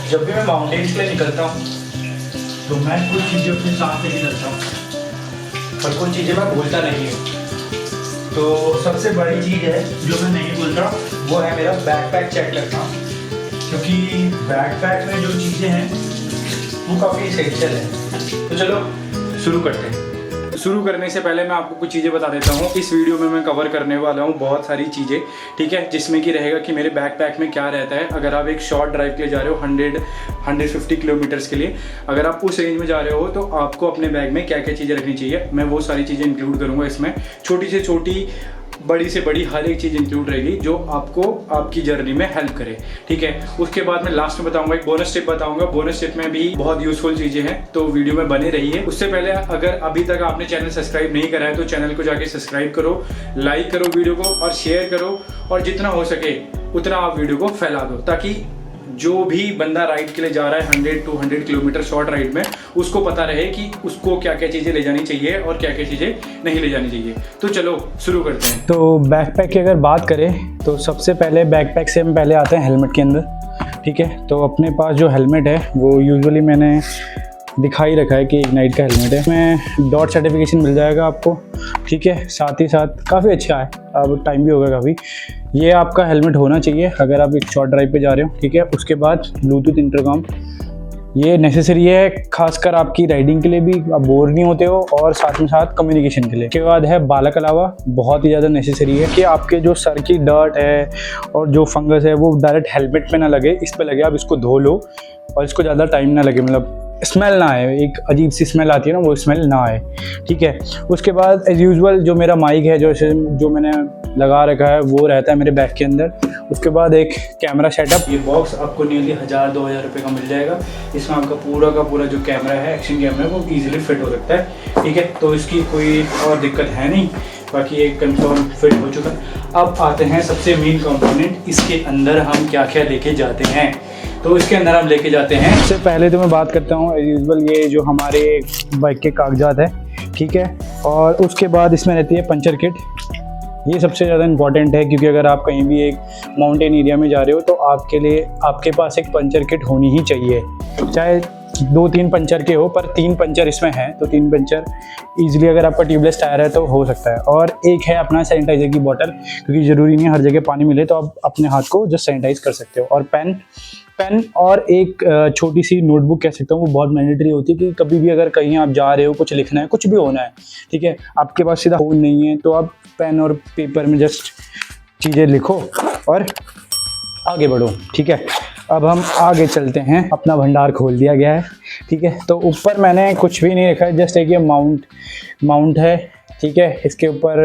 जब भी मैं माउंटेन्स के लिए निकलता हूँ तो मैं कुछ चीज़ें अपने साथ लेके चलता हूँ और कुछ चीज़ें मैं भूलता नहीं हूँ। तो सबसे बड़ी चीज़ है जो मैं नहीं भूलता वो है मेरा बैकपैक चेक करना, क्योंकि बैकपैक में जो चीज़ें हैं वो काफ़ी एसेंशियल है। तो चलो शुरू करते हैं। शुरू करने से पहले मैं आपको कुछ चीज़ें बता देता हूँ। इस वीडियो में मैं कवर करने वाला हूँ बहुत सारी चीज़ें, ठीक है, जिसमें कि रहेगा कि मेरे बैकपैक में क्या रहता है। अगर आप एक शॉर्ट ड्राइव के लिए जा रहे हो 150 किलोमीटर्स के लिए, अगर आप उस रेंज में जा रहे हो तो आपको अपने बैग में क्या क्या चीज़ें रखनी चाहिए, मैं वो सारी चीज़ें इंक्लूड करूँगा इसमें। छोटी से छोटी, बड़ी से बड़ी हर एक चीज़ इंक्लूड रहेगी जो आपको आपकी जर्नी में हेल्प करे, ठीक है। उसके बाद मैं लास्ट में बताऊंगा, एक बोनस टिप बताऊंगा। बोनस टिप में भी बहुत यूजफुल चीज़ें हैं, तो वीडियो में बने रहिए। उससे पहले अगर अभी तक आपने चैनल सब्सक्राइब नहीं करा है तो चैनल को जाके सब्सक्राइब करो, लाइक करो वीडियो को और शेयर करो, और जितना हो सके उतना आप वीडियो को फैला दो, ताकि जो भी बंदा राइड के लिए जा रहा है 100-200 किलोमीटर शॉर्ट राइड में, उसको पता रहे कि उसको क्या क्या चीज़ें ले जानी चाहिए और क्या क्या चीज़ें नहीं ले जानी चाहिए। तो चलो शुरू करते हैं। तो बैकपैक की अगर बात करें तो सबसे पहले बैकपैक से हम पहले आते हैं हेलमेट के अंदर, ठीक है। तो अपने पास जो हेलमेट है वो यूजुअली मैंने दिखाई रखा है कि इग्नाइट का हेलमेट है। इसमें डॉट सर्टिफिकेशन मिल जाएगा आपको, ठीक है। साथ ही साथ काफ़ी अच्छा है, अब टाइम भी होगा काफ़ी। ये आपका हेलमेट होना चाहिए अगर आप एक शॉर्ट ड्राइव पे जा रहे हो, ठीक है। उसके बाद ब्लूटूथ इंटरकॉम ये नेसेसरी है, खासकर आपकी राइडिंग के लिए भी, आप बोर नहीं होते हो, और साथ में साथ कम्युनिकेशन के लिए। उसके बाद है बालक अलावा, बहुत ही ज़्यादा नेसेसरी है कि आपके जो सर की डर्ट है और जो फंगस है वो डायरेक्ट हेलमेट पे ना लगे, इस पे लगे। आप इसको धो लो और इसको ज़्यादा टाइम ना लगे, मतलब स्मेल ना आए, एक अजीब सी स्मेल आती है ना, वो स्मेल ना आए, ठीक है। उसके बाद एज यूजुअल जो मेरा माइक है जो मैंने लगा रखा है वो रहता है मेरे बैग के अंदर। उसके बाद एक कैमरा सेटअप, ये बॉक्स आपको नियरली 1000-2000 रुपये का मिल जाएगा। इसमें आपका पूरा का पूरा जो कैमरा है, एक्शन कैमरा, वो ईजिली फिट हो सकता है, ठीक है। तो इसकी कोई और दिक्कत है नहीं, बाकी एक कंफर्म फिट हो चुका है। अब आते हैं सबसे मेन कंपोनेंट, इसके अंदर हम क्या क्या लेके जाते हैं। तो इसके अंदर हम लेके जाते हैं, सबसे पहले तो मैं बात करता हूँ एज यूजुअल ये जो हमारे बाइक के कागजात है, ठीक है। और उसके बाद इसमें रहती है पंचर किट। ये सबसे ज़्यादा इम्पॉर्टेंट है, क्योंकि अगर आप कहीं भी एक माउंटेन एरिया में जा रहे हो तो आपके लिए आपके पास एक पंचर किट होनी ही चाहिए। चाहे 2-3 पंचर के हो, पर 3 पंचर इसमें हैं, तो 3 पंचर ईजिली, अगर आपका ट्यूबलेस टायर है तो हो सकता है। और एक है अपना सैनिटाइजर की बोतल, क्योंकि ज़रूरी नहीं है हर जगह पानी मिले, तो आप अपने हाथ को जस्ट सैनिटाइज कर सकते हो। और पेन और एक छोटी सी नोटबुक कह सकता हूँ, वो बहुत मैंडेटरी होती है कि कभी भी अगर कहीं आप जा रहे हो, कुछ लिखना है, कुछ भी होना है, ठीक है, आपके पास सीधा फ़ोन नहीं है, तो आप पेन और पेपर में जस्ट चीज़ें लिखो और आगे बढ़ो, ठीक है। अब हम आगे चलते हैं, अपना भंडार खोल दिया गया है, ठीक है। तो ऊपर मैंने कुछ भी नहीं रखा है, जस्ट एक ये माउंट है, ठीक है। इसके ऊपर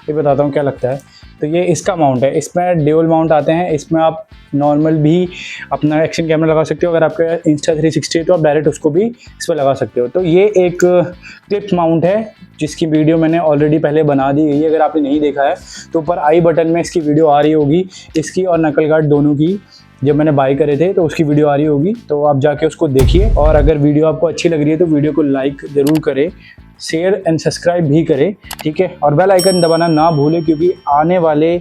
ये बताता हूँ क्या लगता है। तो ये इसका माउंट है, इसमें ड्यूल माउंट आते हैं। इसमें आप नॉर्मल भी अपना एक्शन कैमरा लगा सकते हो, अगर आपके Insta360 है तो आप डायरेक्ट उसको भी इस पर लगा सकते हो। तो ये एक क्लिप माउंट है, जिसकी वीडियो मैंने ऑलरेडी पहले बना दी गई है। अगर आपने नहीं देखा है तो ऊपर आई बटन में इसकी वीडियो आ रही होगी, इसकी और नकल गार्ड दोनों की, जब मैंने बाय करे थे तो उसकी वीडियो आ रही होगी, तो आप जाके उसको देखिए। और अगर वीडियो आपको अच्छी लग रही है तो वीडियो को लाइक ज़रूर करें, शेयर एंड सब्सक्राइब भी करें, ठीक है। और बेल आइकन दबाना ना भूलें, क्योंकि आने वाले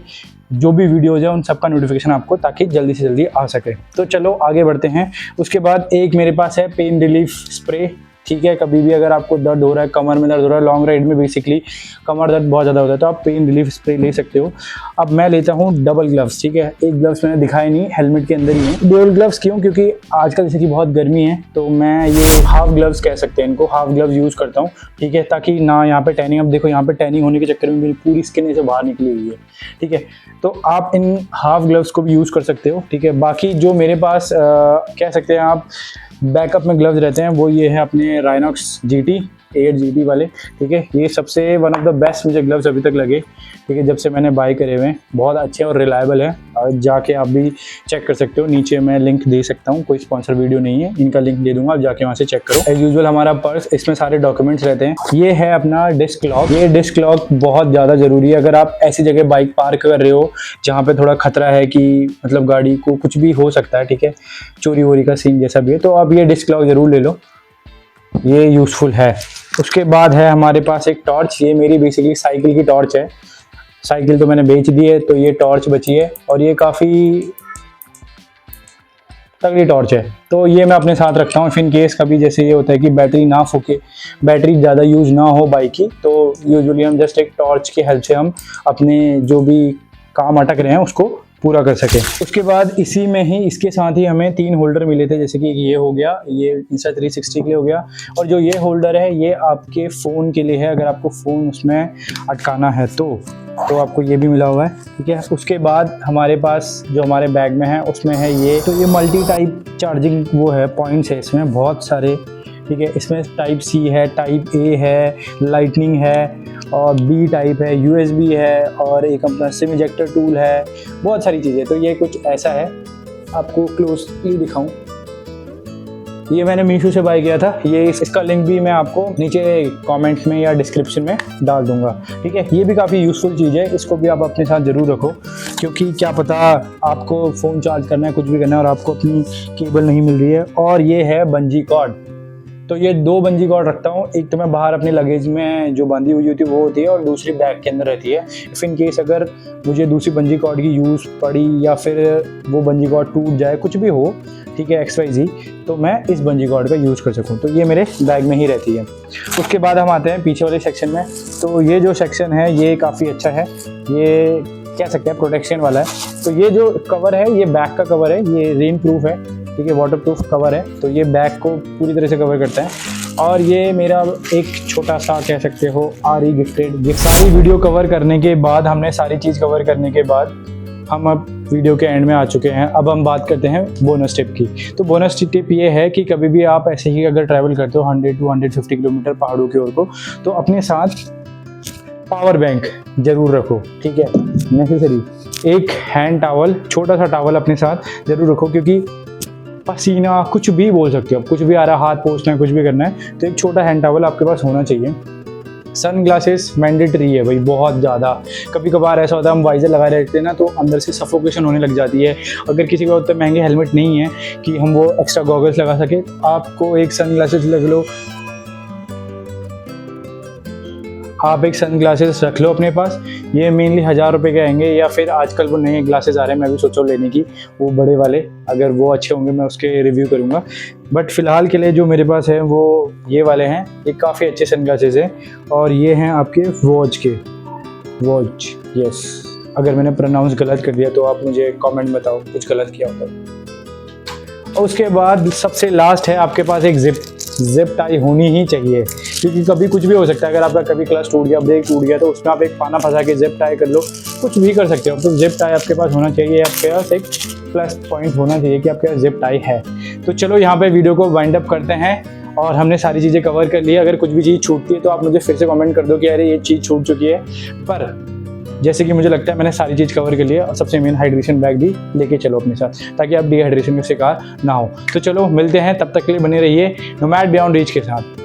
जो भी वीडियोज़ है उन सबका नोटिफिकेशन आपको, ताकि जल्दी से जल्दी आ सके। तो चलो आगे बढ़ते हैं। उसके बाद एक मेरे पास है पेन रिलीफ स्प्रे, ठीक है। कभी भी अगर आपको दर्द हो रहा है, कमर में दर्द हो रहा है, लॉन्ग राइड में बेसिकली कमर दर्द बहुत ज़्यादा होता है, तो आप पेन रिलीफ स्प्रे ले सकते हो। अब मैं लेता हूँ डबल ग्लव्स, ठीक है। एक ग्लव्स मैंने दिखाई नहीं, हेलमेट के अंदर ही है। डबल ग्लव्स क्यों? क्योंकि आजकल जैसे कि बहुत गर्मी है, तो मैं ये हाफ ग्लव्स कह सकते हैं इनको, हाफ ग्लव्स यूज़ करता हूँ, ठीक है, ताकि ना यहाँ पे टैनिंग, अब देखो यहाँ पे टैनिंग होने के चक्कर में मेरी पूरी स्किन से बाहर निकली हुई है, ठीक है। तो आप इन हाफ ग्लव्स को भी यूज़ कर सकते हो, ठीक है। बाकी जो मेरे पास कह सकते हैं आप बैकअप में ग्लव्स रहते हैं, वो ये है अपने राइनॉक्स GT 8 GT वाले, ठीक है। ये सबसे वन ऑफ द बेस्ट मुझे ग्लव्स अभी तक लगे, ठीक है, जब से मैंने बाय करे हुए हैं। बहुत अच्छे और रिलायबल है, और जाके आप भी चेक कर सकते हो। नीचे मैं लिंक दे सकता हूँ, कोई स्पॉन्सर वीडियो नहीं है, इनका लिंक दे दूंगा, आप जाके वहाँ से चेक करो। एज यूजुअल हमारा पर्स, इसमें सारे डॉक्यूमेंट्स रहते हैं। ये है अपना डिस्क लॉक। ये डिस्क लॉक बहुत ज़्यादा ज़रूरी है अगर आप ऐसी जगह बाइक पार्क कर रहे हो जहाँ पे थोड़ा खतरा है कि मतलब गाड़ी को कुछ भी हो सकता है, ठीक है, चोरी वोरी का सीन जैसा भी है, तो आप ये डिस्क लॉक ज़रूर ले लो, ये यूज़फुल है। उसके बाद है हमारे पास एक टॉर्च। ये मेरी बेसिकली साइकिल की टॉर्च है, साइकिल तो मैंने बेच दी है, तो ये टॉर्च बची है। और ये तगड़ी टॉर्च है। तो ये मैं अपने साथ रखता हूँ इन केस कभी जैसे ये होता है कि बैटरी ना फूके, बैटरी ज़्यादा यूज़ ना हो बाइक की, तो यूजुअली हम जस्ट एक टॉर्च की हेल्प से हम अपने जो भी काम अटक रहे हैं उसको पूरा कर सके। उसके बाद इसी में ही इसके साथ ही हमें 3 होल्डर मिले थे, जैसे कि ये हो गया, ये Insta360 के लिए हो गया, और जो ये होल्डर है ये आपके फ़ोन के लिए है, अगर आपको फ़ोन उसमें अटकाना है तो आपको ये भी मिला हुआ है, ठीक है। उसके बाद हमारे पास जो हमारे बैग में है उसमें है ये, तो ये मल्टी टाइप चार्जिंग वो है, पॉइंट्स है इसमें बहुत सारे, ठीक है। इसमें टाइप सी है, टाइप ए है, लाइटनिंग है, और बी टाइप है, USB है, और एक अपना सिम इजेक्टर टूल है, बहुत सारी चीज़ें। तो ये कुछ ऐसा है, आपको क्लोजली दिखाऊं, ये मैंने मीशो से बाय किया था। ये इसका लिंक भी मैं आपको नीचे कमेंट्स में या डिस्क्रिप्शन में डाल दूंगा, ठीक है। ये भी काफ़ी यूज़फुल चीज़ है, इसको भी आप अपने साथ ज़रूर रखो, क्योंकि क्या पता आपको फ़ोन चार्ज करना है, कुछ भी करना है और आपको अपनी केबल नहीं मिल रही है। और ये है बंजी कॉर्ड, तो ये 2 बंजी कॉर्ड रखता हूँ, एक तो मैं बाहर अपने लगेज में जो बंधी हुई होती है वो होती है, और दूसरी बैग के अंदर रहती है। इफ़ इन केस अगर मुझे दूसरी बंजी कॉर्ड की यूज़ पड़ी या फिर वो बंजी कॉर्ड टूट जाए, कुछ भी हो, ठीक है, XYZ, तो मैं इस बंजी कॉर्ड का यूज़ कर सकूँ, तो ये मेरे बैग में ही रहती है। उसके बाद हम आते हैं पीछे वाले सेक्शन में। तो ये जो सेक्शन है ये काफ़ी अच्छा है, ये कह सकते हैं प्रोटेक्शन वाला है। तो ये जो कवर है ये बैग का कवर है, ये रेन प्रूफ है, ठीक है, वाटर प्रूफ कवर है, तो ये बैग को पूरी तरह से कवर करता है। और ये मेरा एक छोटा सा कह सकते हो RE गिफ्टेड गिफ्ट। सारी वीडियो कवर करने के बाद, हमने सारी चीज़ कवर करने के बाद हम अब वीडियो के एंड में आ चुके हैं। अब हम बात करते हैं बोनस टिप की। तो बोनस टिप ये है कि कभी भी आप ऐसे ही अगर ट्रैवल करते हो 100 to 150 किलोमीटर पहाड़ों की ओर को, तो अपने साथ पावर बैंक ज़रूर रखो, ठीक है, नेसेसरी। एक हैंड टावल, छोटा सा टावल अपने साथ ज़रूर रखो, क्योंकि पसीना कुछ भी बोल सकते हो, कुछ भी आ रहा, हाथ पोंछना है, कुछ भी करना है, तो एक छोटा हैंड टावल आपके पास होना चाहिए। सन ग्लासेस मैंडेटरी है भाई, बहुत ज़्यादा। कभी कभार ऐसा होता है हम वाइजर लगाए रहते हैं ना, तो अंदर से सफोकेशन होने लग जाती है। अगर किसी को उतने महंगे हेलमेट नहीं है कि हम वो एक्स्ट्रा गॉगल्स लगा सके, आपको एक सन ग्लासेस लग लो, आप एक सन ग्लासेस रख लो अपने पास। ये मेनली 1000 रुपये के आएंगे, या फिर आजकल वो नए ग्लासेस आ रहे हैं, मैं भी सोच रहा हूँ लेने की, वो बड़े वाले। अगर वो अच्छे होंगे मैं उसके रिव्यू करूँगा, बट फ़िलहाल के लिए जो मेरे पास है वो ये वाले हैं। ये काफ़ी अच्छे सन ग्लासेस हैं, और ये हैं आपके वॉच के, वॉच, यस। अगर मैंने प्रोनाउंस गलत कर दिया तो आप मुझे कमेंट बताओ, कुछ गलत किया होता है। और उसके बाद सबसे लास्ट है, आपके पास एक जिप टाई होनी ही चाहिए, क्योंकि कभी कुछ भी हो सकता है। अगर आपका कभी क्लच टूट गया, ब्रेक टूट गया, तो उसमें आप एक पाना फंसा के जिप टाई कर लो, कुछ भी कर सकते हो। तो जिप टाई आपके पास होना चाहिए, आपके पास एक प्लस पॉइंट होना चाहिए कि आपके पास जिप टाई है। तो चलो यहाँ पे वीडियो को वाइंड अप करते हैं, और हमने सारी चीज़ें कवर कर ली। अगर कुछ भी चीज़ छूटती है तो आप मुझे फिर से कमेंट कर दो कि अरे ये चीज़ छूट चुकी है, पर जैसे कि मुझे लगता है मैंने सारी चीज़ कवर कर ली है। और सबसे मेन हाइड्रेशन बैग भी लेके चलो अपने साथ, ताकि आप डिहाइड्रेशन के शिकार ना हो। तो चलो मिलते हैं, तब तक के लिए बने रहिए नोमैड बियॉन्ड रीच के साथ।